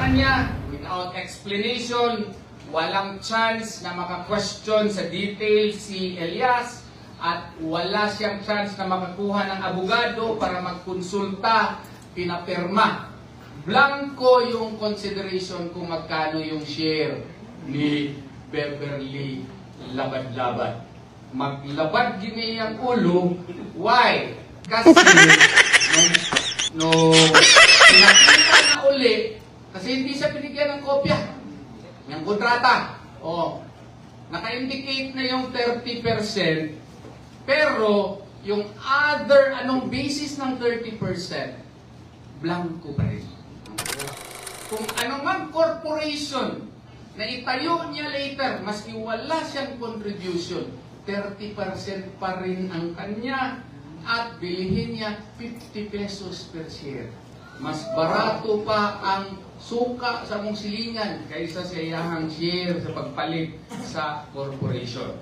kanya without explanation. Walang chance na maka-question sa detail si Elias at wala siyang chance na makakuha ng abogado para magkonsulta, pinapirma. Blanco yung consideration kung magkano yung share ni Beverly Labad-Labad. Maglabad gini ang ulo. Why? Kasi no pinakita na uli kasi hindi siya binigyan ng kopya ng kontrata. Naka-indicate na yung 30%, pero yung other, anong basis ng 30%, blanco pa rin. Kung anong corporation na itayo niya later, maski wala siyang contribution, 30% pa rin ang kanya at bilihin niya 50 pesos per share. Mas barato pa ang suka sa mong silingan kaysa sa iyahang share sa pagpalit sa corporation.